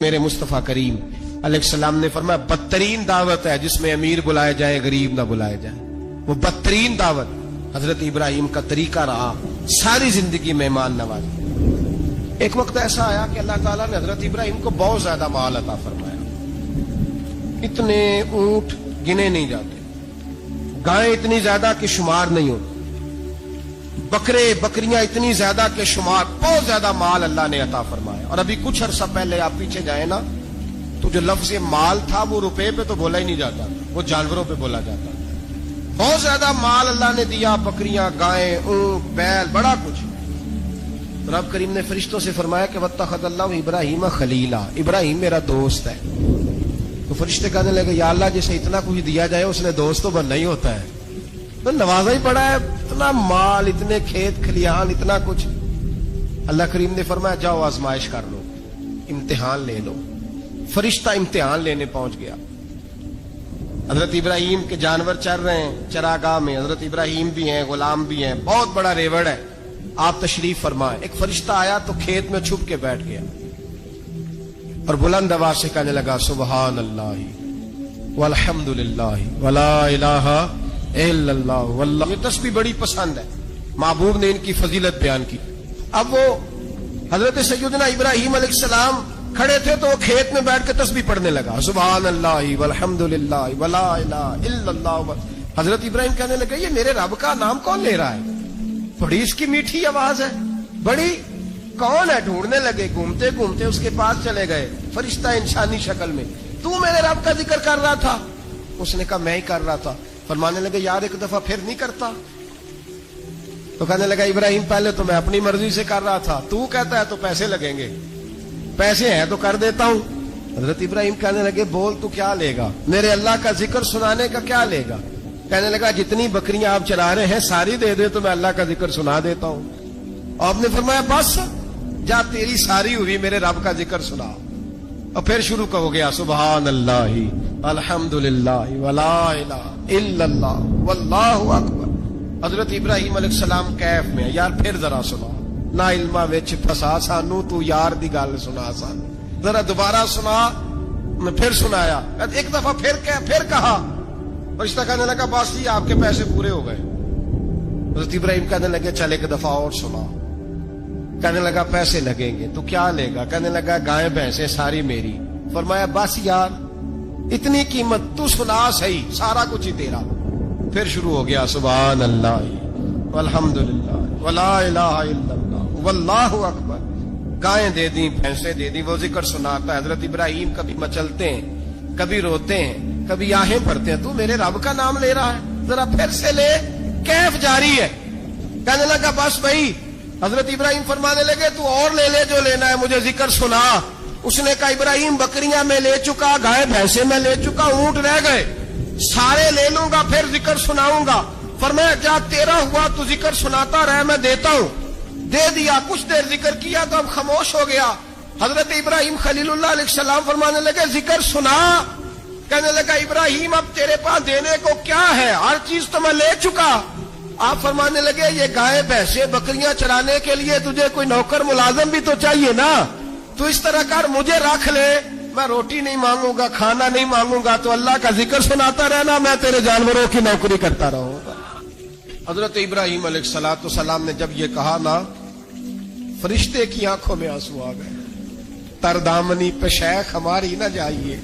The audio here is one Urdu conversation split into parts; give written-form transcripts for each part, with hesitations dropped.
میرے مصطفیٰ کریم علیہ السلام نے فرمایا بدترین دعوت ہے جس میں امیر بلائے جائے غریب نہ بلائے جائے. وہ بدترین دعوت حضرت ابراہیم کا طریقہ رہا ساری زندگی مہمان نوازی. ایک وقت ایسا آیا کہ اللہ تعالیٰ نے حضرت ابراہیم کو بہت زیادہ مال عطا فرمایا. اتنے اونٹ گنے نہیں جاتے، گائیں اتنی زیادہ کہ شمار نہیں ہوتی، بکرے بکریاں اتنی زیادہ کہ شمار، بہت زیادہ مال اللہ نے عطا فرمایا. اور ابھی کچھ عرصہ پہلے آپ پیچھے جائیں نا تو جو لفظ مال تھا وہ روپے پہ تو بولا ہی نہیں جاتا، وہ جانوروں پہ بولا جاتا. بہت زیادہ مال اللہ نے دیا، بکریاں، گائیں، اونٹ، بیل، بڑا کچھ. رب کریم نے فرشتوں سے فرمایا کہ واتخذ اللہ ابراہیم خلیلا، ابراہیم میرا دوست ہے. تو فرشتے کہنے لگے یا اللہ جسے اتنا کچھ دیا جائے اس نے دوست تو بننا ہی ہوتا ہے، تو نوازا ہی پڑا ہے، اتنا مال، اتنے کھیت کھلیان، اتنا کچھ. اللہ کریم نے فرمایا جاؤ آزمائش کر لو، امتحان لے لو. فرشتہ امتحان لینے پہنچ گیا. حضرت ابراہیم کے جانور چر رہے ہیں چراگاہ میں، حضرت ابراہیم بھی ہیں، غلام بھی ہیں، بہت بڑا ریوڑ ہے. آپ تشریف فرمائیں. ایک فرشتہ آیا تو کھیت میں چھپ کے بیٹھ گیا اور بلند آواز سے کہنے لگا سبحان اللہ والحمد للہ ولا الہ الا اللہ واللہ. یہ تسبیح بڑی پسند ہے، محبوب نے ان کی فضیلت بیان کی. اب وہ حضرت سیدنا ابراہیم علیہ السلام کھڑے تھے تو وہ کھیت میں بیٹھ کے تسبیح پڑھنے لگا سبحان اللہ والحمد للہ ولا الہ الا اللہ. حضرت ابراہیم کہنے لگے یہ میرے رب کا نام کون لے رہا ہے؟ بڑی اس کی میٹھی آواز ہے، بڑی، کون ہے؟ ڈھونڈنے لگے، گھومتے گھومتے اس کے پاس چلے گئے. فرشتہ انسانی شکل میں، تو میرے رب کا ذکر کر رہا تھا؟ اس نے کہا میں ہی کر رہا تھا. فرمانے لگے یار ایک دفعہ پھر نہیں کرتا؟ تو کہنے لگا ابراہیم پہلے تو میں اپنی مرضی سے کر رہا تھا، تو کہتا ہے تو پیسے لگیں گے، پیسے ہیں تو کر دیتا ہوں. حضرت ابراہیم کہنے لگے بول تو کیا لے گا؟ میرے اللہ کا ذکر سنانے کا کیا لے گا؟ کہنے لگا جتنی بکریاں آپ چرا رہے ہیں ساری دے دے تو میں اللہ کا ذکر سنا دیتا ہوں. آپ نے فرمایا بس جا تیری ساری ہوئی، میرے رب کا ذکر سنا. اور پھر شروع ہو گیا سبحان اللہ الحمد للہ ولا الہ الا اللہ واللہ اکبر. حضرت ابراہیم علیہ السلام کیف میں یار پھر ذرا سنا، نا علما وچ پھسا سانو، تو یار دی گل سنا سانو، ذرا دوبارہ سنا. میں پھر سنایا، ایک دفعہ پھر کہا. فرشتہ کہنے لگا بس جی آپ کے پیسے پورے ہو گئے. حضرت ابراہیم کہنے لگے چل ایک دفعہ اور سنا. کہنے لگا پیسے لگیں گے. تو کیا لے گا؟ کہنے لگا گائیں بھینسیں ساری میری. فرمایا بس یار اتنی قیمت، تو سنا صحیح، سارا کچھ ہی تیرا. پھر شروع ہو گیا سبحان اللہ والحمد للہ ولا الہ الا اللہ واللہ اکبر. گائیں دے دی، بھینسیں دے دی، وہ ذکر سناتا ہے. حضرت ابراہیم کبھی مچلتے ہیں، کبھی روتے ہیں، کبھی آہیں پڑھتے ہیں. تو میرے رب کا نام لے رہا ہے، ذرا پھر سے لے. کیف جاری ہے. کہنے لگا بس بھائی. حضرت ابراہیم فرمانے لگے تو اور لے لے جو لینا ہے، مجھے ذکر سنا. اس نے کہا ابراہیم بکریاں میں لے چکا، گائے بھینسیں میں لے چکا، اونٹ رہ گئے، سارے لے لوں گا پھر ذکر سناؤں گا. فرمایا جا تیرا ہوا تو ذکر سناتا رہ، میں دیتا ہوں. دے دیا. کچھ دیر ذکر کیا تو اب خاموش ہو گیا. حضرت ابراہیم خلیل اللہ علیہ السلام فرمانے لگے ذکر سنا. کہنے لگا ابراہیم اب تیرے پاس دینے کو کیا ہے؟ ہر چیز تو میں لے چکا. آپ فرمانے لگے یہ گائے بھینسیں بکریاں چرانے کے لیے تجھے کوئی نوکر ملازم بھی تو چاہیے نا. تو اس طرح کر مجھے رکھ لے، میں روٹی نہیں مانگوں گا، کھانا نہیں مانگوں گا، تو اللہ کا ذکر سناتا رہنا، میں تیرے جانوروں کی نوکری کرتا رہوں گا. حضرت ابراہیم علیہ السلام نے جب یہ کہا نا، فرشتے کی آنکھوں میں آنسو آ گئے. تر دامنی پہ شیخ ہماری نہ جائیے،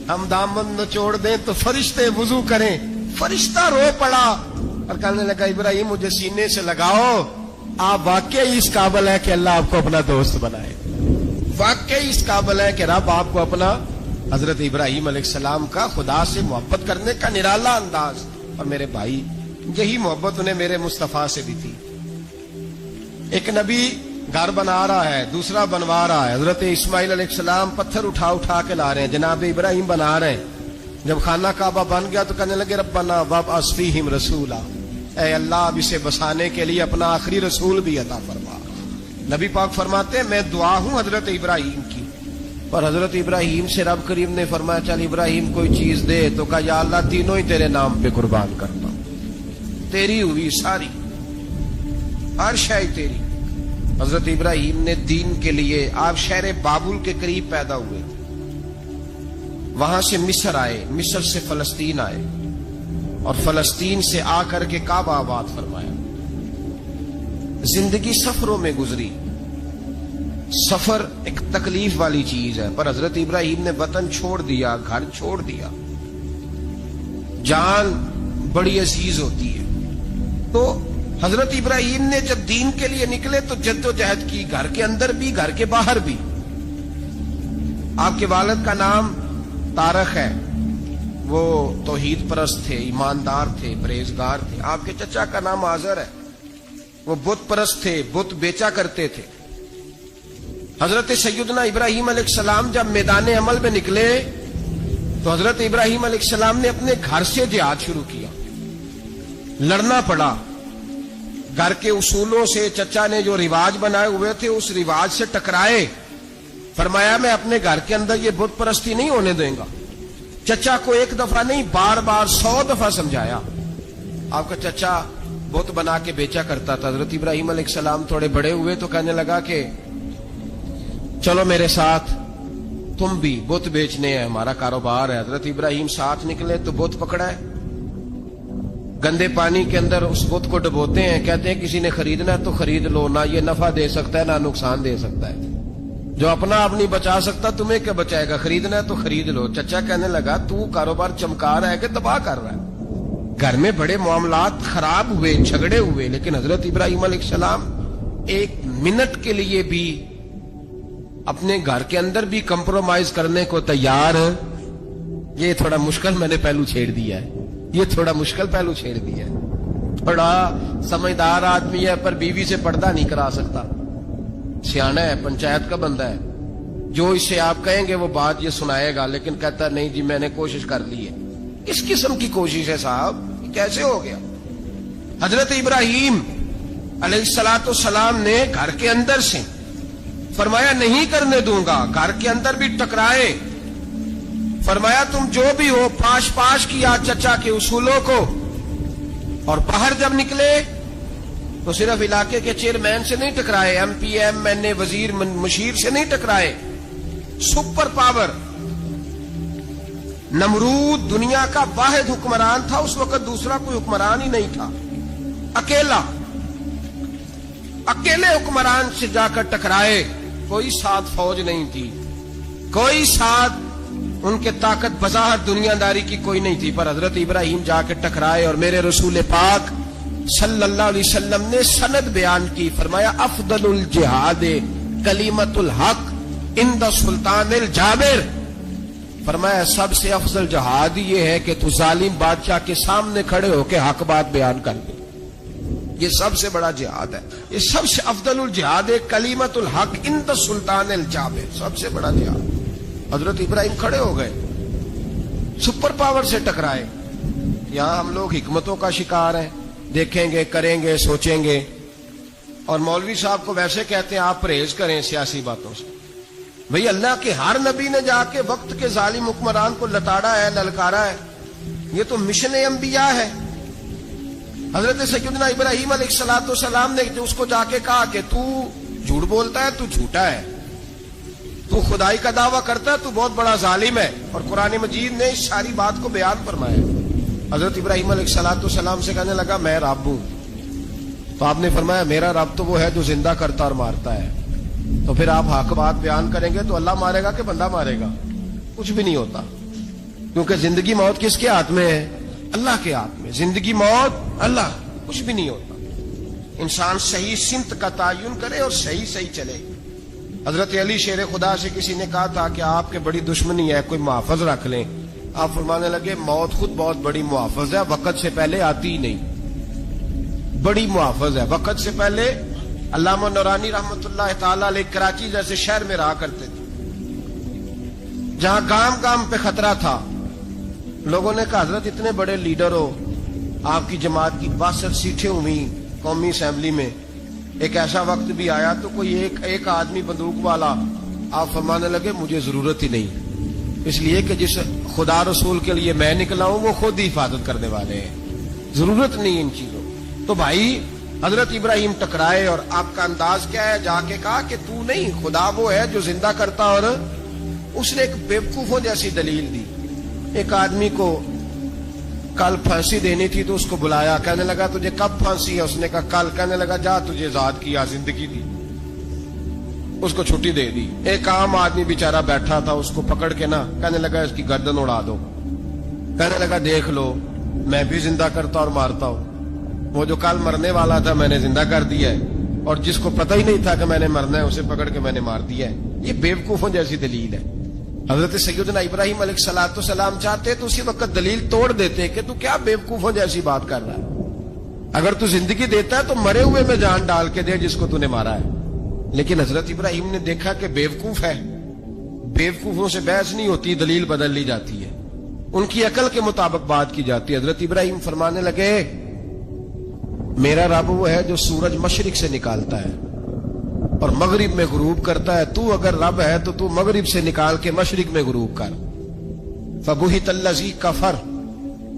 ہم دامن نچوڑ دیں تو فرشتے وضو کریں. فرشتہ رو پڑا اور کہنے لگا ابراہیم مجھے سینے سے لگاؤ، آپ واقعی اس قابل ہے کہ اللہ آپ کو اپنا دوست بنائے، واقعی اس قابل ہے کہ رب آپ کو اپنا. حضرت ابراہیم علیہ السلام کا خدا سے محبت کرنے کا نرالا انداز. اور میرے بھائی یہی محبت انہیں میرے مصطفیٰ سے بھی تھی. ایک نبی گھر بنا رہا ہے، دوسرا بنوا رہا ہے. حضرت اسماعیل علیہ السلام پتھر اٹھا کے لا رہے ہیں، جناب ابراہیم بنا رہے ہیں. جب خانہ کعبہ بن گیا تو کہنے لگے ربنا وابعث فیہم رسولا، اے اللہ اب اسے بسانے کے لیے اپنا آخری رسول بھی عطا فرما. نبی پاک فرماتے ہیں میں دعا ہوں حضرت ابراہیم کی. اور حضرت ابراہیم سے رب کریم نے فرمایا چل ابراہیم کوئی چیز دے. تو کہا یا اللہ تینوں ہی تیرے نام پہ قربان کرتا ہوں، تیری ہوئی ساری، ہر شے تیری. حضرت ابراہیم نے دین کے لیے، آپ شہر بابل کے قریب پیدا ہوئے، وہاں سے مصر آئے، مصر سے فلسطین آئے، اور فلسطین سے آ کر کے کعبہ آباد فرمایا۔ زندگی سفروں میں گزری۔ سفر ایک تکلیف والی چیز ہے، پر حضرت ابراہیم نے وطن چھوڑ دیا، گھر چھوڑ دیا۔ جان بڑی عزیز ہوتی ہے، تو حضرت ابراہیم نے جب دین کے لیے نکلے تو جد و جہد کی، گھر کے اندر بھی گھر کے باہر بھی۔ آپ کے والد کا نام طارق ہے، وہ توحید پرست تھے، ایماندار تھے، پرہیزگار تھے۔ آپ کے چچا کا نام آزر ہے، وہ بت پرست تھے، بت بیچا کرتے تھے۔ حضرت سیدنا ابراہیم علیہ السلام جب میدان عمل میں نکلے تو حضرت ابراہیم علیہ السلام نے اپنے گھر سے جہاد شروع کیا۔ لڑنا پڑا، گھر کے اصولوں سے، چچا نے جو رواج بنائے ہوئے تھے اس رواج سے ٹکرائے۔ فرمایا میں اپنے گھر کے اندر یہ بت پرستی نہیں ہونے دیں گا۔ چچا کو ایک دفعہ نہیں، بار بار 100 دفعہ سمجھایا۔ آپ کا چچا بت بنا کے بیچا کرتا تھا۔ حضرت ابراہیم علیہ السلام تھوڑے بڑے ہوئے تو کہنے لگا کہ چلو میرے ساتھ، تم بھی بت بیچنے ہیں، ہمارا کاروبار ہے۔ حضرت ابراہیم ساتھ نکلے تو بت پکڑا ہے، گندے پانی کے اندر اس بت کو ڈبوتے ہیں، کہتے ہیں کسی نے خریدنا ہے تو خرید لو، نہ یہ نفع دے سکتا ہے نہ نقصان دے سکتا ہے، جو اپنا آپ نہیں بچا سکتا تمہیں کیا بچائے گا، خریدنا ہے تو خرید لو۔ چچا کہنے لگا تو کاروبار چمکا رہا ہے کہ تباہ کر رہا ہے۔ گھر میں بڑے معاملات خراب ہوئے، جھگڑے ہوئے، لیکن حضرت ابراہیم علیہ السلام ایک منٹ کے لیے بھی اپنے گھر کے اندر بھی کمپرومائز کرنے کو تیار۔ یہ تھوڑا مشکل میں نے پہلو چھیڑ دیا ہے، یہ تھوڑا مشکل پہلو چھیڑ دیا ہے۔ بڑا سمجھدار آدمی ہے پر بیوی سے پردہ نہیں کرا سکتا، سیانا ہے، پنچایت کا بندہ ہے، جو اسے آپ کہیں گے وہ بات یہ سنائے گا، لیکن کہتا نہیں جی میں نے کوشش کر لی ہے۔ کس قسم کی کوشش ہے صاحب، کیسے ہو گیا؟ حضرت ابراہیم علیہ السلام نے گھر کے اندر سے فرمایا نہیں کرنے دوں گا، گھر کے اندر بھی ٹکرائے۔ فرمایا تم جو بھی ہو، پاش پاش کیا چچا کے اصولوں کو، اور باہر جب نکلے تو صرف علاقے کے چیئرمین سے نہیں ٹکرائے، ایم پی ایم این اے وزیر مشیر سے نہیں ٹکرائے، سپر پاور نمرود دنیا کا واحد حکمران تھا اس وقت، دوسرا کوئی حکمران ہی نہیں تھا، اکیلے حکمران سے جا کر ٹکرائے۔ کوئی ساتھ فوج نہیں تھی، کوئی ساتھ ان کے طاقت بظاہر دنیا داری کی کوئی نہیں تھی، پر حضرت ابراہیم جا کے ٹکرائے۔ اور میرے رسول پاک صلی اللہ علیہ وسلم نے سند بیان کی، فرمایا افضل الجہاد کلمۃ الحق عند سلطان الجابر۔ فرمایا سب سے افضل جہاد یہ ہے کہ تو ظالم بادشاہ کے سامنے کھڑے ہو کے حق بات بیان کر دے، یہ سب سے بڑا جہاد ہے، یہ سب سے افضل الجہاد ہے کلمۃ الحق عند سلطان الجابر، سب سے بڑا جہاد۔ حضرت ابراہیم کھڑے ہو گئے، سپر پاور سے ٹکرائے۔ یہاں ہم لوگ حکمتوں کا شکار ہیں، دیکھیں گے، کریں گے، سوچیں گے، اور مولوی صاحب کو ویسے کہتے ہیں آپ پرہیز کریں سیاسی باتوں سے۔ بھئی اللہ کے ہر نبی نے جا کے وقت کے ظالم حکمران کو لتاڑا ہے، للکارا ہے، یہ تو مشن انبیاء ہے۔ حضرت سیدنا ابراہیم علیہ السلام نے اس کو جا کے کہا کہ تو جھوٹ بولتا ہے، تو جھوٹا ہے، تو خدائی کا دعویٰ کرتا ہے، تو بہت بڑا ظالم ہے، اور قرآن مجید نے اس ساری بات کو بیان فرمایا۔ حضرت ابراہیم علیہ السلام سے کہنے لگا میں رب ہوں، تو آپ نے فرمایا میرا رب تو وہ ہے جو زندہ کرتا اور مارتا ہے، تو پھر آپ حق بات بیان کریں گے تو اللہ مارے گا کہ بندہ مارے گا؟ کچھ بھی نہیں ہوتا، کیونکہ زندگی موت کس کے ہاتھ میں ہے؟ اللہ کے ہاتھ میں۔ زندگی موت اللہ، کچھ بھی نہیں ہوتا۔ انسان صحیح سمت کا تعین کرے اور صحیح چلے۔ حضرت علی شیر خدا سے کسی نے کہا تھا کہ آپ کے بڑی دشمنی ہے، کوئی محافظ رکھ لیں۔ آپ فرمانے لگے موت خود بہت بڑی محافظ ہے، وقت سے پہلے آتی ہی نہیں، بڑی محافظ ہے وقت سے پہلے۔ علامہ نورانی رحمت اللہ تعالی علیہ کراچی جیسے شہر میں رہا کرتے تھے، جہاں گام گام پہ خطرہ تھا۔ لوگوں نے کہا حضرت اتنے بڑے لیڈر ہو، آپ کی جماعت کی 62 سیٹیں ہوئی قومی اسمبلی میں، ایک ایسا وقت بھی آیا تو کوئی ایک آدمی بندوق والا۔ آپ فرمانے لگے مجھے ضرورت ہی نہیں، اس لیے کہ جس خدا رسول کے لیے میں نکلا ہوں وہ خود ہی حفاظت کرنے والے ہیں، ضرورت نہیں ان چیزوں۔ تو بھائی حضرت ابراہیم ٹکرائے، اور آپ کا انداز کیا ہے؟ جا کے کہا کہ تو نہیں، خدا وہ ہے جو زندہ کرتا اور اس نے ایک بیوقوفوں جیسی دلیل دی. ایک آدمی کو کل پھانسی دینی تھی تو اس کو بلایا, کہنے لگا تجھے کب پھانسی ہے؟ اس نے کہا کل. کہنے لگا جا تجھے آزاد کیا, زندگی دی, اس کو چھٹی دے دی. ایک عام آدمی بیچارہ بیٹھا تھا, اس کو پکڑ کے نا کہنے لگا اس کی گردن اڑا دو. کہنے لگا دیکھ لو میں بھی زندہ کرتا اور مارتا ہوں, وہ جو کل مرنے والا تھا میں نے زندہ کر دیا ہے, اور جس کو پتہ ہی نہیں تھا کہ میں نے مرنا ہے اسے پکڑ کے میں نے مار دیا ہے. یہ بیوقوفوں جیسی دلیل ہے. حضرت سیدنا ابراہیم علیہ السلام چاہتے تو اسی وقت دلیل توڑ دیتے کہ تو کیا بیوقوفوں جیسی بات کر رہا ہے, اگر تو زندگی دیتا ہے تو مرے ہوئے میں جان ڈال کے دے جس کو تو نے مارا ہے. لیکن حضرت ابراہیم نے دیکھا کہ بیوقوف ہے, بیوقوفوں سے بحث نہیں ہوتی, دلیل بدل لی جاتی ہے, ان کی عقل کے مطابق بات کی جاتی ہے. حضرت ابراہیم فرمانے لگے میرا رب وہ ہے جو سورج مشرق سے نکالتا ہے اور مغرب میں غروب کرتا ہے. تو اگر رب ہے تو مغرب سے نکال کے مشرق میں غروب کر. فبہت الذی کفر,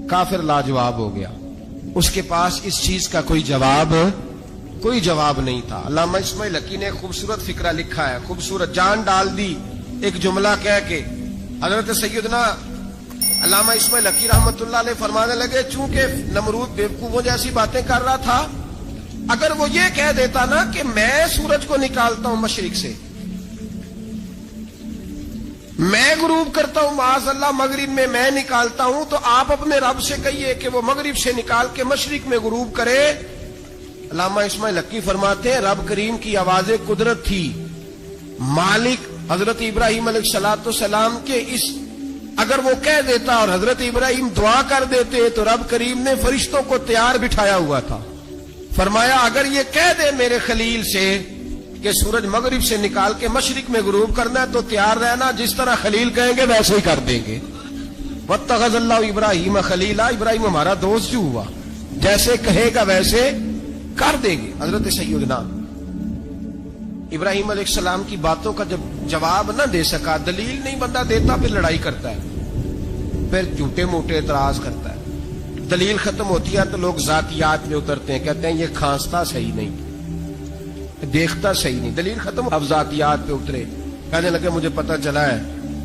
کافر لاجواب ہو گیا, اس کے پاس اس چیز کا کوئی جواب نہیں تھا. علامہ اسماعیل حقی نے خوبصورت فقرہ لکھا ہے, خوبصورت, جان ڈال دی ایک جملہ کہہ کے. حضرت سیدنا علامہ اسماعیل حقی رحمت اللہ علیہ فرمانے لگے چونکہ نمرود بیوقوفوں جیسی باتیں کر رہا تھا, اگر وہ یہ کہہ دیتا نا کہ میں سورج کو نکالتا ہوں مشرق سے, میں غروب کرتا ہوں معاذ اللہ مغرب میں میں نکالتا ہوں, تو آپ اپنے رب سے کہیے کہ وہ مغرب سے نکال کے مشرق میں غروب کرے. علامہ اسماعیل حقی فرماتے ہیں رب کریم کی آواز قدرت تھی, مالک حضرت ابراہیم علیہ السلام کے اس, اگر وہ کہہ دیتا اور حضرت ابراہیم دعا کر دیتے تو رب کریم نے فرشتوں کو تیار بٹھایا ہوا تھا. فرمایا اگر یہ کہہ دے میرے خلیل سے کہ سورج مغرب سے نکال کے مشرق میں غروب کرنا ہے تو تیار رہنا, جس طرح خلیل کہیں گے ویسے ہی کر دیں گے. واتخذ اللہ ابراہیم خلیلا, ابراہیم ہمارا دوست جو ہوا, جیسے کہے گا ویسے کر دیں گے. حضرت سیدنا ابراہیم علیہ السلام کی باتوں کا جب جواب نہ دے سکا, دلیل نہیں بندہ دیتا, پھر لڑائی کرتا ہے, پھر جھوٹے موٹے اعتراض کرتا ہے. دلیل ختم ہوتی ہے تو لوگ ذاتیات میں اترتے ہیں, کہتے ہیں یہ کھانستا صحیح نہیں, دیکھتا صحیح نہیں. دلیل ختم, اب ذاتیات پہ اترے, کہنے لگے مجھے پتہ چلا ہے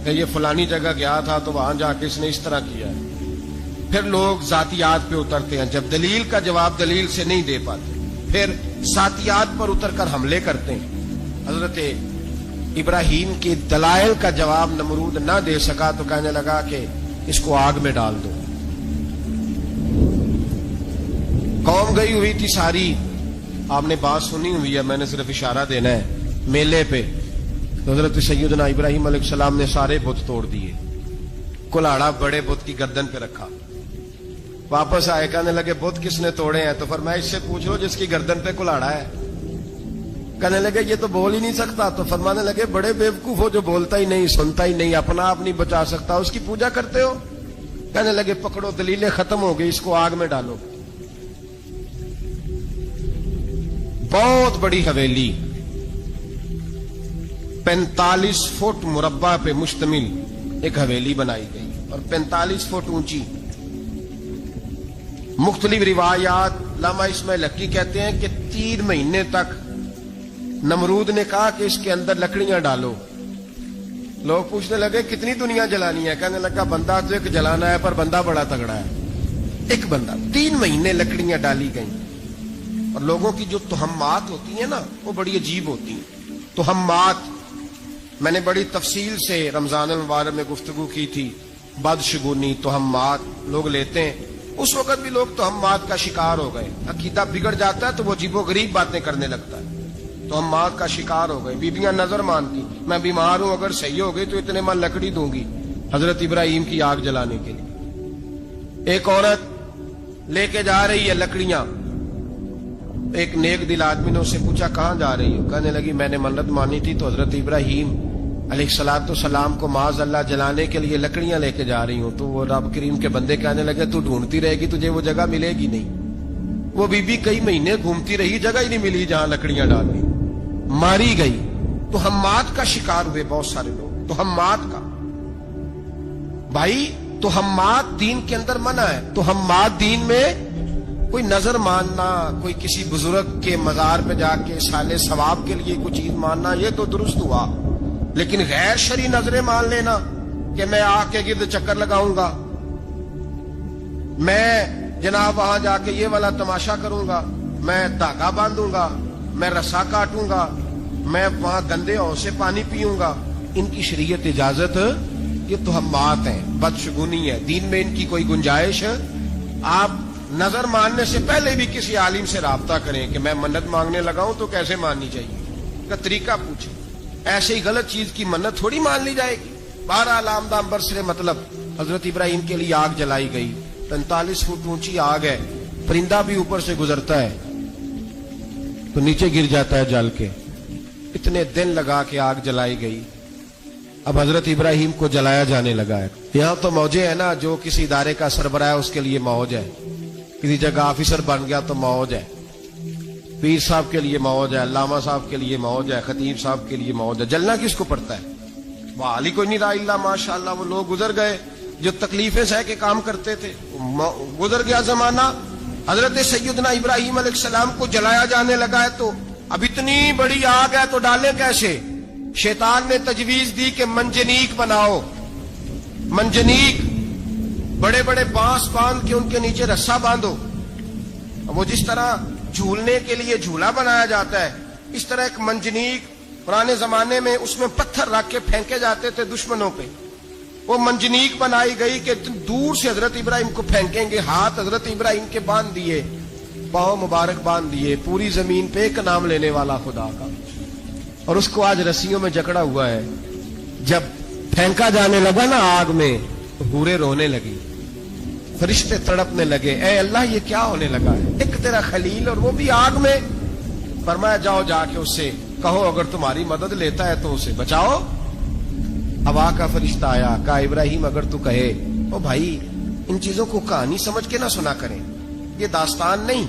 کہ یہ فلانی جگہ گیا تھا تو وہاں جا کے اس نے اس طرح کیا ہے. پھر لوگ ذاتیات پہ اترتے ہیں, جب دلیل کا جواب دلیل سے نہیں دے پاتے پھر ذاتیات پر اتر کر حملے کرتے ہیں. حضرت ابراہیم کے دلائل کا جواب نمرود نہ دے سکا تو کہنے لگا کہ اس کو آگ میں ڈال دو. قوم گئی ہوئی تھی ساری, آپ نے بات سنی ہوئی ہے, میں نے صرف اشارہ دینا ہے, میلے پہ تو حضرت سیدنا ابراہیم علیہ السلام نے سارے بت توڑ دیے, کلاڑا بڑے بت کی گردن پہ رکھا. واپس آئے, کہنے لگے بت کس نے توڑے ہیں؟ تو فرمایا اس سے پوچھ لو جس کی گردن پہ کلاڑا ہے. کہنے لگے یہ تو بول ہی نہیں سکتا. تو فرمانے لگے بڑے بیوقوف ہو, جو بولتا ہی نہیں, سنتا ہی نہیں, اپنا آپ نہیں بچا سکتا, اس کی پوجا کرتے ہو. کہنے لگے پکڑو, دلیلیں ختم ہو گئی, اس کو آگ میں ڈالو. بہت بڑی حویلی 45 فٹ مربع پہ مشتمل ایک حویلی بنائی گئی اور 45 فٹ اونچی. مختلف روایات, علامہ اسماعیل حقی کہتے ہیں کہ 3 مہینے تک نمرود نے کہا کہ اس کے اندر لکڑیاں ڈالو. لوگ پوچھنے لگے کتنی دنیا جلانی ہے؟ کہنے لگا بندہ تو ایک جلانا ہے, پر بندہ بڑا تگڑا ہے, ایک بندہ. 3 مہینے لکڑیاں ڈالی گئیں. اور لوگوں کی جو تہمات ہوتی ہیں نا وہ بڑی عجیب ہوتی ہیں. تہمات میں نے بڑی تفصیل سے رمضان المبارک میں گفتگو کی تھی. بدشگونی, تہمات لوگ لیتے ہیں. اس وقت بھی لوگ تہمات کا شکار ہو گئے. عقیدہ بگڑ جاتا ہے تو وہ عجیب و غریب باتیں کرنے لگتا ہے. تہمات کا شکار ہو گئے. بیبیاں نظر مانتی, میں بیمار ہوں, اگر صحیح ہو گئی تو اتنے من لکڑی دوں گی حضرت ابراہیم کی آگ جلانے کے لیے. ایک عورت لے کے جا رہی ہے لکڑیاں. ایک نیک دل آدمی نے اس سے پوچھا کہاں جا رہی ہو؟ کہنے لگی میں نے منت مانی تھی تو حضرت ابراہیم علیہ السلام کو معاذ اللہ جلانے کے لیے لکڑیاں لے کے جا رہی ہوں. تو وہ رب کریم کے بندے کہنے لگے تو ڈھونڈتی رہے گی, تجھے وہ جگہ ملے گی نہیں. وہ بی بی کئی مہینے گھومتی رہی, جگہ ہی نہیں ملی جہاں لکڑیاں ڈالنی, ماری گئی. تہمات کا شکار ہوئے بہت سارے لوگ. تہمات کا بھائی, تہمات دین کے اندر منع ہے. تہمات دین میں کوئی نظر ماننا, کوئی کسی بزرگ کے مزار پہ جا کے سالے ثواب کے لیے کوئی چیز ماننا, یہ تو درست ہوا. لیکن غیر شرعی نظریں مان لینا کہ میں آگ کے گرد چکر لگاؤں گا، میں جناب وہاں جا کے یہ والا تماشا کروں گا، میں دھاگا باندھوں گا، میں رسا کاٹوں گا، میں وہاں گندے ہو سے پانی پیوں گا، ان کی شریعت اجازت؟ یہ توہمات ہیں، بدشگونی ہے، دین میں ان کی کوئی گنجائش؟ آپ نظر ماننے سے پہلے بھی کسی عالم سے رابطہ کریں کہ میں منت مانگنے لگاؤں تو کیسے ماننی چاہیے کا طریقہ پوچھیں، ایسے ہی غلط چیز کی منت تھوڑی مان لی جائے گی۔ بہرحال آمدہ برسرے مطلب حضرت ابراہیم کے لیے آگ جلائی گئی، 45 فٹ اونچی آگ ہے، پرندہ بھی اوپر سے گزرتا ہے تو نیچے گر جاتا ہے جل کے، اتنے دن لگا کے آگ جلائی گئی۔ اب حضرت ابراہیم کو جلایا جانے لگا ہے۔ یہاں تو موجیں ہے نا، جو کسی ادارے کا سربراہ ہے اس کے لیے موج ہے، کسی جگہ آفیسر بن گیا تو موج ہے، پیر صاحب کے لیے موج ہے، علامہ صاحب کے لیے موج ہے، خطیب صاحب کے لیے موج ہے۔ جلنا کس کو پڑتا ہے؟ وہ علی کوئی نہیں رہا اللہ، ماشاءاللہ وہ لوگ گزر گئے جو تکلیفیں سہ کے کام کرتے تھے، گزر گیا زمانہ۔ حضرت سیدنا ابراہیم علیہ السلام کو جلایا جانے لگا ہے تو اب اتنی بڑی آگ ہے تو ڈالے کیسے؟ شیطان نے تجویز دی کہ منجنیق بناؤ، منجنیق، بڑے بڑے بانس باندھ کے ان کے نیچے رسا باندھو۔ وہ جس طرح جھولنے کے لیے جھولا بنایا جاتا ہے، اس طرح ایک منجنیق پرانے زمانے میں اس میں پتھر رکھ کے پھینکے جاتے تھے دشمنوں پہ، وہ منجنیق بنائی گئی کہ دور سے حضرت ابراہیم کو پھینکیں گے۔ ہاتھ حضرت ابراہیم کے باندھ دیے، پاؤں مبارک باندھ دیے، پوری زمین پہ ایک نام لینے والا خدا کا، اور اس کو آج رسیوں میں جکڑا ہوا ہے۔ جب پھینکا جانے لگا نا آگ میں تو حوریں رونے لگی، فرشتے تڑپنے لگے، اے اللہ یہ کیا ہونے لگا ہے؟ ایک تیرا خلیل اور وہ بھی آگ میں۔ فرمایا جاؤ جا کے اس سے کہو اگر تمہاری مدد لیتا ہے تو اسے بچاؤ۔ ہوا کا فرشتہ آیا، کہا ابراہیم اگر تو کہے، او بھائی ان چیزوں کو کہانی سمجھ کے نہ سنا کریں، یہ داستان نہیں،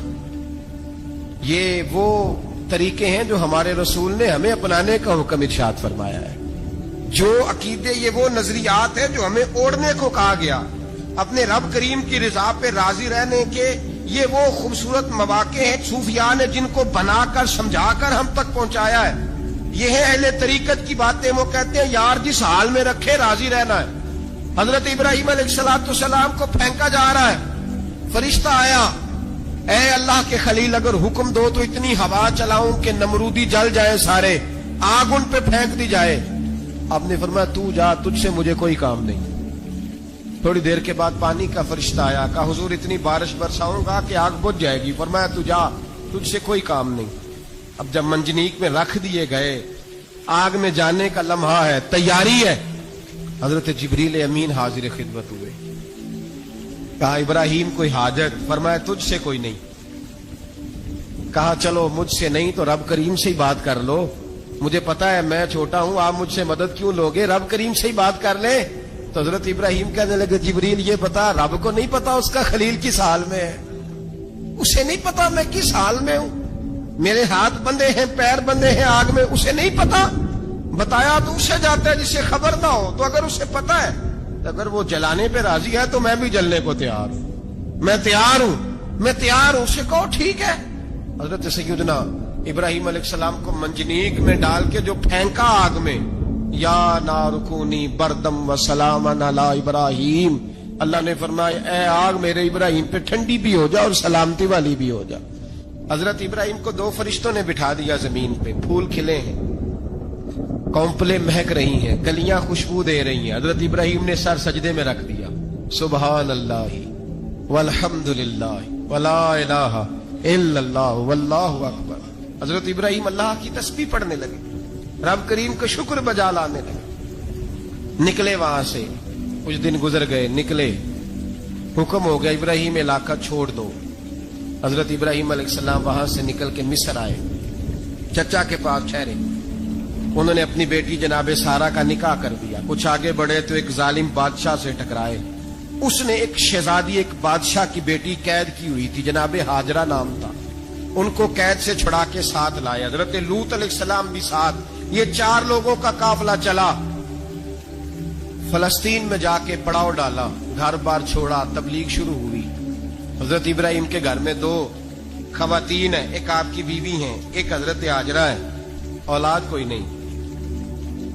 یہ وہ طریقے ہیں جو ہمارے رسول نے ہمیں اپنانے کا حکم ارشاد فرمایا ہے، جو عقیدے، یہ وہ نظریات ہیں جو ہمیں اوڑھنے کو کہا گیا، اپنے رب کریم کی رضا پہ راضی رہنے کے یہ وہ خوبصورت مواقع ہیں صوفیاء نے جن کو بنا کر سمجھا کر ہم تک پہنچایا ہے۔ یہ ہے اہل طریقت کی باتیں، وہ کہتے ہیں یار جس حال میں رکھے راضی رہنا ہے۔ حضرت ابراہیم علیہ السلام کو پھینکا جا رہا ہے، فرشتہ آیا، اے اللہ کے خلیل اگر حکم دو تو اتنی ہوا چلاؤں کہ نمرودی جل جائے سارے، آگ ان پہ پھینک دی جائے۔ آپ نے فرمایا تو جا، تجھ سے مجھے کوئی کام نہیں۔ تھوڑی دیر کے بعد پانی کا فرشتہ آیا، کہا حضور اتنی بارش برساؤں گا کہ آگ بجھ جائے گی۔ فرمایا تو جا، تجھ سے کوئی کام نہیں۔ اب جب منجنیق میں رکھ دیے گئے، آگ میں جانے کا لمحہ ہے، تیاری ہے، حضرت جبریل امین حاضر خدمت ہوئے، کہا ابراہیم کوئی حاجت؟ فرمایا تجھ سے کوئی نہیں۔ کہا چلو مجھ سے نہیں تو رب کریم سے ہی بات کر لو، مجھے پتا ہے میں چھوٹا ہوں، آپ مجھ سے مدد کیوں لوگے، رب کریم سے ہی بات کر لیں۔ تو حضرت ابراہیم کہنے لگے جبریل یہ بتا، رب کو نہیں پتا اس کا خلیل کس حال میں ہے، اسے نہیں پتا میں کس حال میں ہوں، میرے ہاتھ بندے ہیں، پیر بندے ہیں آگ میں، اسے نہیں پتا۔ بتایا تو اسے جاتا ہے جس سے خبر نہ ہو، تو اگر اسے پتا ہے، اگر وہ جلانے پہ راضی ہے تو میں بھی جلنے کو تیار ہوں، میں تیار ہوں، میں تیار ہوں، اسے کہو ٹھیک ہے۔ حضرت سیدنا ابراہیم علیہ السلام کو منجنیق میں ڈال کے جو پھینکا آگ میں، یا نار کونی بردم و سلاما علی ابراہیم، اللہ نے فرمایا اے آگ میرے ابراہیم پہ ٹھنڈی بھی ہو جا اور سلامتی والی بھی ہو جا۔ حضرت ابراہیم کو دو فرشتوں نے بٹھا دیا زمین پہ، پھول کھلے ہیں، کونپلیں مہک رہی ہیں، کلیاں خوشبو دے رہی ہیں، حضرت ابراہیم نے سر سجدے میں رکھ دیا، سبحان اللہ والحمد للہ ولا الہ الا اللہ واللہ اکبر۔ حضرت ابراہیم اللہ کی تسبیح پڑھنے لگے، رب کریم کا شکر بجا لانے لگے۔ نکلے وہاں سے، کچھ دن گزر گئے، نکلے، حکم ہو گیا ابراہیم علاقہ چھوڑ دو۔ حضرت ابراہیم علیہ السلام وہاں سے نکل کے مصر آئے، چچا کے پاس ٹھہرے، انہوں نے اپنی بیٹی جناب سارہ کا نکاح کر دیا۔ کچھ آگے بڑھے تو ایک ظالم بادشاہ سے ٹکرائے، اس نے ایک شہزادی، ایک بادشاہ کی بیٹی قید کی ہوئی تھی، جناب ہاجرہ نام تھا، ان کو قید سے چھڑا کے ساتھ لائے۔ حضرت لوط علیہ السلام بھی ساتھ، یہ 4 لوگوں کا قافلہ چلا، فلسطین میں جا کے پڑاؤ ڈالا، گھر بار چھوڑا، تبلیغ شروع ہوئی۔ حضرت ابراہیم کے گھر میں 2 خواتین ہیں، ایک آپ کی بیوی ہیں، ایک حضرت ہاجرہ ہے، اولاد کوئی نہیں۔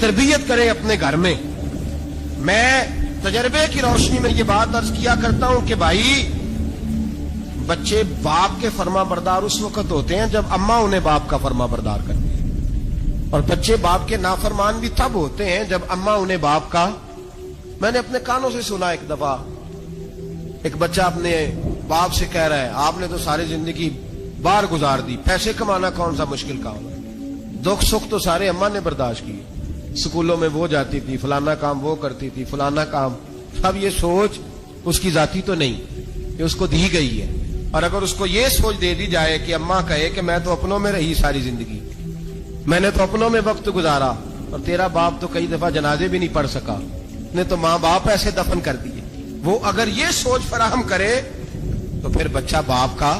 تربیت کریں اپنے گھر میں. میں تجربے کی روشنی میں یہ بات عرض کیا کرتا ہوں کہ بھائی بچے باپ کے فرما بردار اس وقت ہوتے ہیں جب اماں انہیں باپ کا فرما بردار کرتی ہیں، اور بچے باپ کے نافرمان بھی تب ہوتے ہیں جب اماں انہیں باپ کا. میں نے اپنے کانوں سے سنا ایک دفعہ ایک بچہ اپنے باپ سے کہہ رہا ہے آپ نے تو ساری زندگی باہر گزار دی، پیسے کمانا کون سا مشکل کام ہے، دکھ سکھ تو سارے اماں نے برداشت کیے، اسکولوں میں وہ جاتی تھی، فلانا کام وہ کرتی تھی، فلانا کام. اب یہ سوچ اس کی ذاتی تو نہیں، یہ اس کو دی گئی ہے. اور اگر اس کو یہ سوچ دے دی جائے کہ اماں کہے کہ میں تو اپنوں میں رہی ساری زندگی، میں نے تو اپنوں میں وقت گزارا، اور تیرا باپ تو کئی دفعہ جنازے بھی نہیں پڑھ سکا، نے تو ماں باپ ایسے دفن کر دیے، وہ اگر یہ سوچ فراہم کرے تو پھر بچہ باپ کا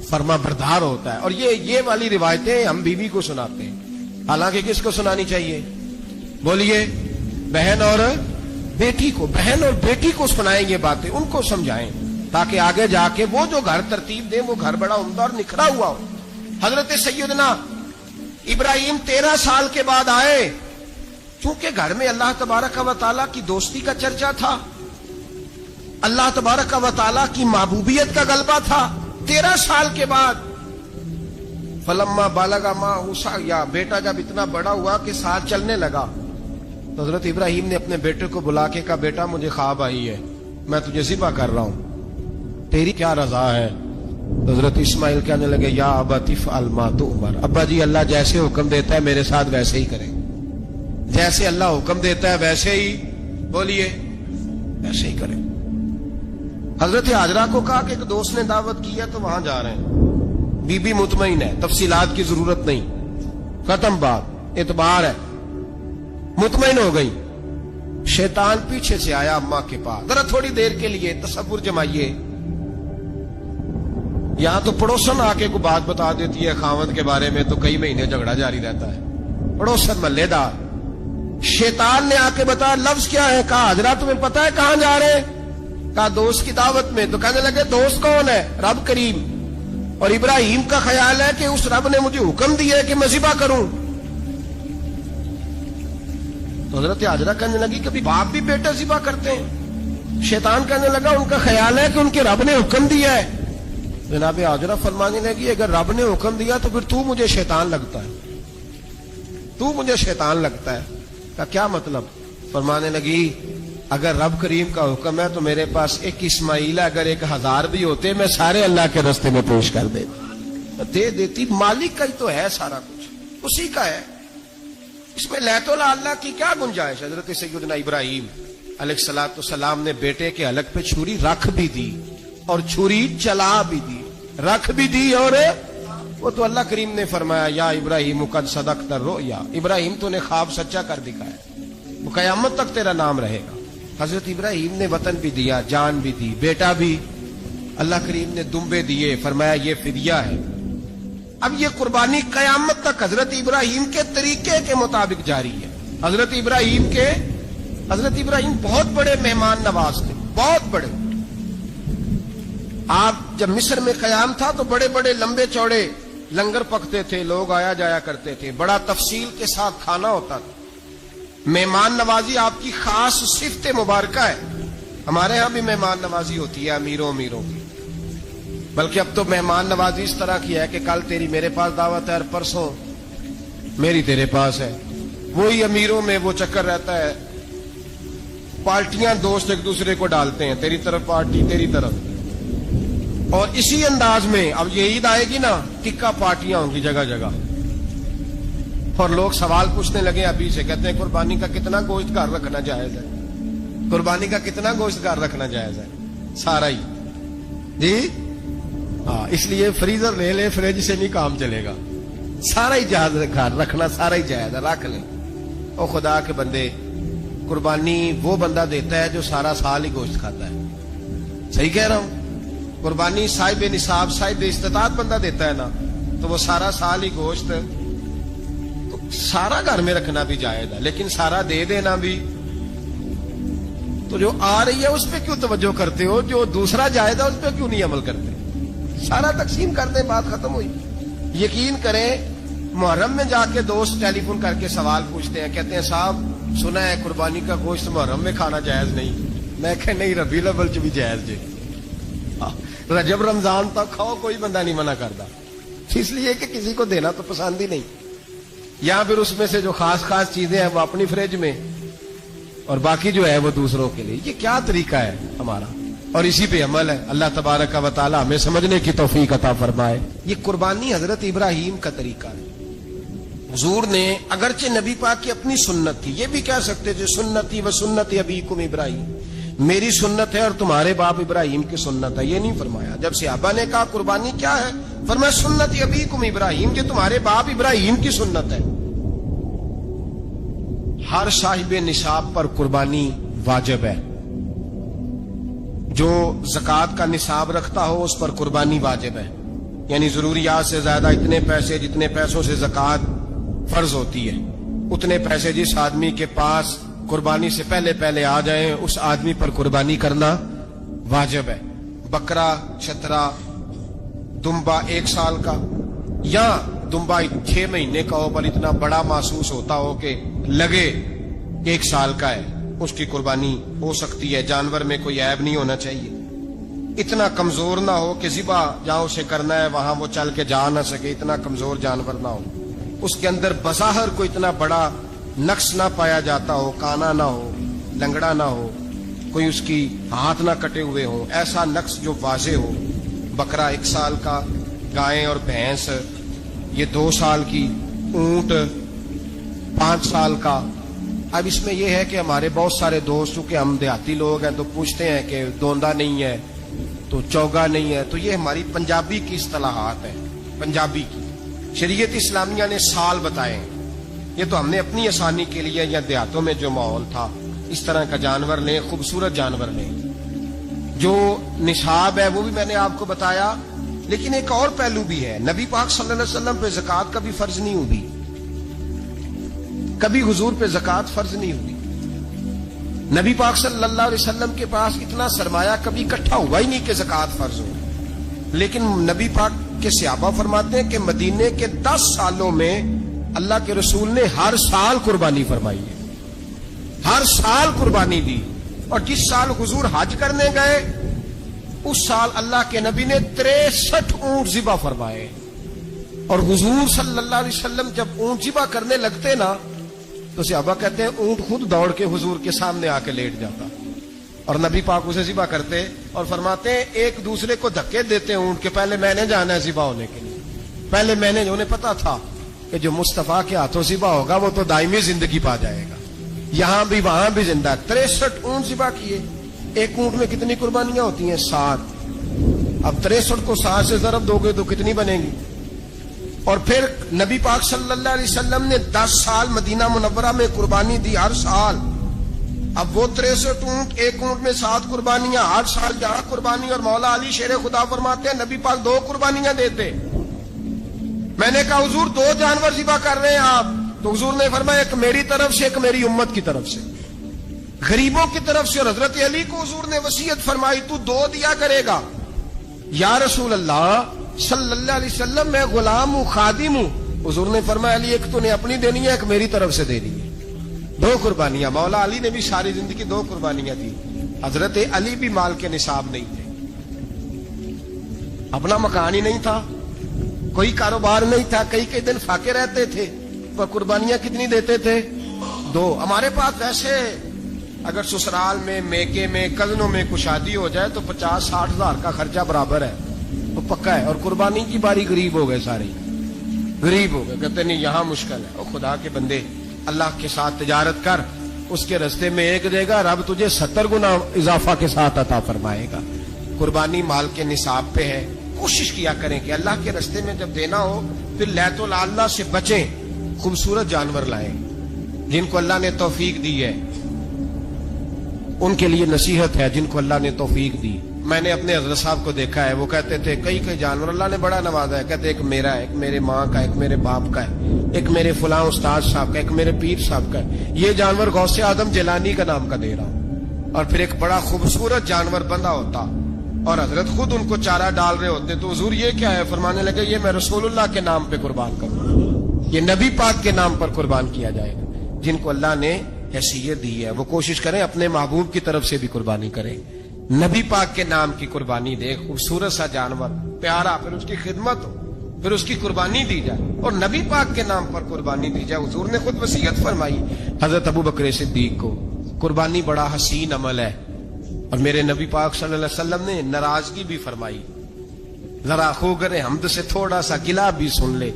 فرما بردار ہوتا ہے. اور یہ والی روایتیں ہم بیوی کو سناتے ہیں، حالانکہ کس کو سنانی چاہیے؟ بولیے. بہن اور بیٹی کو. بہن اور بیٹی کو سنائیں یہ باتیں، ان کو سمجھائیں تاکہ آگے جا کے وہ جو گھر ترتیب دیں وہ گھر بڑا عمدہ اور نکھرا ہوا ہو. حضرت سیدنا ابراہیم 13 سال کے بعد آئے، چونکہ گھر میں اللہ تبارک و تعالیٰ کی دوستی کا چرچا تھا، اللہ تبارک و تعالیٰ کی محبوبیت کا غلبہ تھا. 13 سال کے بعد فلما بالغ معه السعی، بیٹا جب اتنا بڑا ہوا کہ ساتھ چلنے لگا تو حضرت ابراہیم نے اپنے بیٹے کو بلا کے کہا بیٹا مجھے خواب آئی ہے، میں تجھے ذبح کر رہا ہوں، تیری کیا رضا ہے؟ تو حضرت اسماعیل کہنے لگے یا ابت افعل ما تؤمر، ابا جی اللہ جیسے حکم دیتا ہے میرے ساتھ ویسے ہی کریں، جیسے اللہ حکم دیتا ہے ویسے ہی بولیے ویسے ہی کریں. حضرت حاجرہ کو کہا کہ ایک دوست نے دعوت کی ہے تو وہاں جا رہے ہیں. بی بی مطمئن ہے، تفصیلات کی ضرورت نہیں، ختم بات، اعتبار ہے، مطمئن ہو گئی. شیطان پیچھے سے آیا اماں کے پاس. ذرا تھوڑی دیر کے لیے تصور جمائیے، یہاں تو پڑوسن آ کے کوئی بات بتا دیتی ہے خاوند کے بارے میں تو کئی مہینے جھگڑا جاری رہتا ہے، پڑوسن محلے دار. شیطان نے آ کے بتایا لفظ کیا ہے؟ کہا حاجرہ تمہیں پتا ہے کہاں جا رہے ہیں؟ کہا دوست کی دعوت میں. تو کہنے لگے دوست کون ہے؟ رب کریم. اور ابراہیم کا خیال ہے کہ اس رب نے مجھے حکم دیا ہے کہ میں ذبح کروں. تو حضرت حاجرہ کہنے لگی کبھی باپ بھی بیٹا ذبح کرتے ہیں؟ شیطان کہنے لگا ان کا خیال ہے کہ ان کے رب نے حکم دیا ہے. جناب حاجرہ فرمانے لگی اگر رب نے حکم دیا تو پھر تو مجھے شیطان لگتا ہے، تو مجھے شیطان لگتا ہے. کا کیا مطلب؟ فرمانے لگی اگر رب کریم کا حکم ہے تو میرے پاس ایک اسماعیل ہے، اگر 1000 بھی ہوتے میں سارے اللہ کے راستے میں پیش کر دے دیتی. مالک کا ہی تو ہے سارا کچھ، اسی کا ہے، اس میں لیت اللہ کی کیا گنجائش؟ حضرت سیدنا ابراہیم علیہ الصلوۃ والسلام نے بیٹے کے حلق پہ چھری رکھ بھی دی اور چھری چلا بھی دی، رکھ بھی دی. اور وہ تو اللہ کریم نے فرمایا یا ابراہیم قد صدقت الرؤیا، ابراہیم تو نے خواب سچا کر دکھایا، وہ قیامت تک تیرا نام رہے گا. حضرت ابراہیم نے وطن بھی دیا، جان بھی دی، بیٹا بھی. اللہ کریم نے دمبے دیے، فرمایا یہ فدیہ ہے. اب یہ قربانی قیامت تک حضرت ابراہیم کے طریقے کے مطابق جاری ہے. حضرت ابراہیم بہت بڑے مہمان نواز تھے، بہت بڑے. آپ جب مصر میں قیام تھا تو بڑے بڑے لمبے چوڑے لنگر پکتے تھے، لوگ آیا جایا کرتے تھے، بڑا تفصیل کے ساتھ کھانا ہوتا تھا. مہمان نوازی آپ کی خاص صفت مبارکہ ہے. ہمارے ہاں بھی مہمان نوازی ہوتی ہے امیروں کی، بلکہ اب تو مہمان نوازی اس طرح کی ہے کہ کل تیری میرے پاس دعوت ہے اور پرسوں میری تیرے پاس ہے. وہی امیروں میں وہ چکر رہتا ہے، پارٹیاں دوست ایک دوسرے کو ڈالتے ہیں، تیری طرف پارٹی تیری طرف. اور اسی انداز میں اب یہ عید آئے گی نا، ٹکا پارٹیاں ہوں گی جگہ جگہ. اور لوگ سوال پوچھنے لگے ابھی سے، کہتے ہیں قربانی کا کتنا گوشت گھر رکھنا جائز ہے؟ قربانی کا کتنا گوشت گھر رکھنا جائز ہے؟ سارا ہی جی ہاں. اس لیے فریزر لے لے، فریج سے نہیں کام چلے گا. سارا ہی جائز گھر رکھنا، سارا ہی جائز ہے، رکھ لیں. او خدا کے بندے، قربانی وہ بندہ دیتا ہے جو سارا سال ہی گوشت کھاتا ہے. صحیح کہہ رہا ہوں؟ قربانی صاحب نصاب، صاحب استطاعت بندہ دیتا ہے نا، تو وہ سارا سال ہی گوشت. سارا گھر میں رکھنا بھی جائز ہے، لیکن سارا دے دینا بھی. تو جو آ رہی ہے اس پہ کیوں توجہ کرتے ہو؟ جو دوسرا جائز ہے اس پہ کیوں نہیں عمل کرتے؟ سارا تقسیم کر دیں، بات ختم ہوئی. یقین کریں محرم میں جا کے دوست ٹیلی فون کر کے سوال پوچھتے ہیں, کہتے ہیں صاحب سنا ہے قربانی کا گوشت محرم میں کھانا جائز نہیں. میں کہ نہیں, ربیع الاول چ بھی جائز جی, رجب رمضان تک کھاؤ, کوئی بندہ نہیں منع کرتا. اس لیے کہ کسی کو دینا تو پسند ہی نہیں, یا پھر اس میں سے جو خاص خاص چیزیں ہیں وہ اپنی فریج میں, اور باقی جو ہے وہ دوسروں کے لیے. یہ کیا طریقہ ہے ہمارا, اور اسی پہ عمل ہے. اللہ تبارک و تعالی ہمیں سمجھنے کی توفیق عطا فرمائے. یہ قربانی حضرت ابراہیم کا طریقہ ہے. حضور نے اگرچہ نبی پاک کی اپنی سنت تھی, یہ بھی کہہ سکتے تھے سنتی و سنت ابیکم ابراہیم, میری سنت ہے اور تمہارے باپ ابراہیم کی سنت ہے. یہ نہیں فرمایا. جب صحابہ نے کہا قربانی کیا ہے, فرمایا سنت ابیکم ابراہیم, کہ تمہارے باپ ابراہیم کی سنت ہے. ہر صاحب نصاب پر قربانی واجب ہے. جو زکوٰۃ کا نصاب رکھتا ہو اس پر قربانی واجب ہے. یعنی ضروریات سے زیادہ اتنے پیسے, جتنے پیسوں سے زکوٰۃ فرض ہوتی ہے, اتنے پیسے جس آدمی کے پاس قربانی سے پہلے آ جائیں اس آدمی پر قربانی کرنا واجب ہے. بکرا, چھترا, دمبا 1 سال کا, یا دمبا 6 مہینے کا ہو پر اتنا بڑا محسوس ہوتا ہو کہ لگے 1 سال کا ہے, اس کی قربانی ہو سکتی ہے. جانور میں کوئی عیب نہیں ہونا چاہیے, اتنا کمزور نہ ہو کہ ذبح جہاں اسے کرنا ہے وہاں وہ چل کے جا نہ سکے, اتنا کمزور جانور نہ ہو. اس کے اندر بظاہر کوئی اتنا بڑا نقص نہ پایا جاتا ہو, کانا نہ ہو, لنگڑا نہ ہو, کوئی اس کی ہاتھ نہ کٹے ہوئے ہو, ایسا نقص جو واضح ہو. بکرا 1 سال کا, گائے اور بھینس یہ 2 سال کی, اونٹ 5 سال کا. اب اس میں یہ ہے کہ ہمارے بہت سارے دوست, چونکہ ہم دیہاتی لوگ ہیں, تو پوچھتے ہیں کہ دوندا نہیں ہے تو چوگا نہیں ہے. تو یہ ہماری پنجابی کی اصطلاحات ہیں, پنجابی کی. شریعت اسلامیہ نے سال بتائے ہیں, یہ تو ہم نے اپنی آسانی کے لیے, یا دیہاتوں میں جو ماحول تھا اس طرح کا جانور لیں, خوبصورت جانور لیں. جو نصاب ہے وہ بھی میں نے آپ کو بتایا, لیکن ایک اور پہلو بھی ہے. نبی پاک صلی اللہ علیہ وسلم پہ زکوٰۃ کبھی فرض نہیں ہوئی, کبھی حضور پہ زکوٰۃ فرض نہیں ہوئی. نبی پاک صلی اللہ علیہ وسلم کے پاس اتنا سرمایہ کبھی اکٹھا ہوا ہی نہیں کہ زکوٰۃ فرض ہو. لیکن نبی پاک کے صحابہ فرماتے ہیں کہ مدینے کے 10 سالوں میں اللہ کے رسول نے ہر سال قربانی فرمائی ہے, ہر سال قربانی دی. اور جس سال حضور حج کرنے گئے اس سال اللہ کے نبی نے 63 اونٹ ذبح فرمائے. اور حضور صلی اللہ علیہ وسلم جب اونٹ ذبح کرنے لگتے نا تو صحابہ کہتے ہیں اونٹ خود دوڑ کے حضور کے سامنے آ کے لیٹ جاتا, اور نبی پاک اسے ذبح کرتے اور فرماتے ہیں ایک دوسرے کو دھکے دیتے اونٹ کے, پہلے میں نے جانا ہے ذبح ہونے کے لیے, پہلے میں نے. انہیں پتا تھا کہ جو مصطفیٰ کے ہاتھوں ذبح ہوگا وہ تو دائمی زندگی پا جائے گا, یہاں بھی وہاں بھی زندہ. 63 اونٹ ذبح کیے. ایک اونٹ میں کتنی قربانیاں ہوتی ہیں؟ 7. اب 63 کو 7 سے ضرب دو گے تو کتنی بنے گی؟ اور پھر نبی پاک صلی اللہ علیہ وسلم نے 10 سال مدینہ منورہ میں قربانی دی, ہر سال. اب وہ 63 اونٹ, ایک اونٹ میں 7 قربانیاں, ہر سال جہاں قربانی. اور مولا علی شیر خدا فرماتے ہیں نبی پاک 2 قربانیاں دیتے. میں نے کہا حضور 2 جانور ذبح کر رہے ہیں آپ, تو حضور نے فرمایا ایک میری طرف سے, ایک میری امت کی طرف سے, غریبوں کی طرف سے. اور حضرت علی کو حضور نے وصیت فرمائی تو 2 دیا کرے گا. یا رسول اللہ صلی اللہ علیہ وسلم میں غلام ہوں, خادم ہوں. حضور نے فرمایا علی ایک تو نے اپنی دینی ہے, ایک میری طرف سے دینی ہے. 2 قربانیاں. مولا علی نے بھی ساری زندگی 2 قربانیاں دی. حضرت علی بھی مال کے نصاب نہیں تھے, اپنا مکان ہی نہیں تھا, کوئی کاروبار نہیں تھا, کئی دن فاقے رہتے تھے, پر قربانیاں کتنی دیتے تھے؟ 2. ہمارے پاس ویسے اگر سسرال میں, میکے میں, کزنوں میں کچھ شادی ہو جائے تو 50-60 ہزار کا خرچہ برابر ہے, وہ پکا ہے. اور قربانی کی باری غریب ہو گئے, سارے غریب ہو گئے. کہتے نہیں یہاں مشکل ہے. اور خدا کے بندے اللہ کے ساتھ تجارت کر, اس کے رستے میں 1 دے گا, رب تجھے 70 گنا اضافہ کے ساتھ عطا فرمائے گا. قربانی مال کے نصاب پہ ہے. کوشش کیا کریں کہ اللہ کے رستے میں جب دینا ہو پھر لیت العلہ سے بچیں, خوبصورت جانور لائیں. جن کو اللہ نے توفیق دی ہے ان کے لیے نصیحت ہے, جن کو اللہ نے توفیق دی. میں نے اپنے حضرت صاحب کو دیکھا ہے, وہ کہتے تھے کئی جانور اللہ نے بڑا نوازا ہے. کہتے ایک میرا ہے, ایک میرے ماں کا, ایک میرے باپ کا ہے, ایک میرے فلاں استاد صاحب کا, ایک میرے پیر صاحب کا ہے. یہ جانور غوث اعظم جیلانی کا نام کا دے رہا ہوں. اور پھر ایک بڑا خوبصورت جانور بندھا ہوتا اور حضرت خود ان کو چارہ ڈال رہے ہوتے. تو حضور یہ کیا ہے؟ فرمانے لگے یہ میں رسول اللہ کے نام پہ قربان کروں. یہ نبی پاک کے نام پر قربان کیا جائے گا. جن کو اللہ نے حیثیت دی ہے وہ کوشش کریں اپنے محبوب کی طرف سے بھی قربانی کریں. نبی پاک کے نام کی قربانی دے, خوبصورت سا جانور پیارا, پھر اس کی خدمت ہو, پھر اس کی قربانی دی جائے, اور نبی پاک کے نام پر قربانی دی جائے. حضور نے خود وصیت فرمائی حضرت ابو بکر صدیق کو, قربانی بڑا حسین عمل ہے, اور میرے نبی پاک صلی اللہ علیہ وسلم نے ناراضگی بھی فرمائی. ذرا خوگر حمد سے تھوڑا سا گلا بھی سن لے.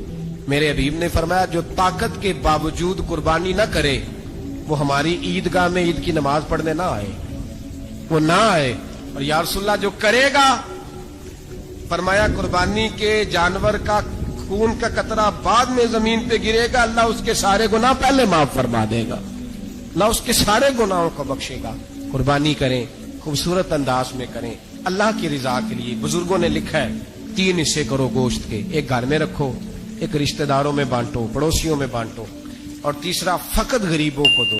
میرے حبیب نے فرمایا جو طاقت کے باوجود قربانی نہ کرے وہ ہماری عیدگاہ میں عید کی نماز پڑھنے نہ آئے, وہ نہ آئے. اور یا رسول اللہ جو کرے گا, فرمایا قربانی کے جانور کا خون کا قطرہ بعد میں زمین پہ گرے گا, اللہ اس کے سارے گناہ پہلے معاف فرما دے گا, اللہ اس کے سارے گناہوں کو بخشے گا. قربانی کریں, خوبصورت انداز میں کریں, اللہ کی رضا کے لیے. بزرگوں نے لکھا ہے 3 حصے کرو گوشت کے, ایک گھر میں رکھو, ایک رشتہ داروں میں بانٹو, پڑوسیوں میں بانٹو, اور تیسرا فقط غریبوں کو دو.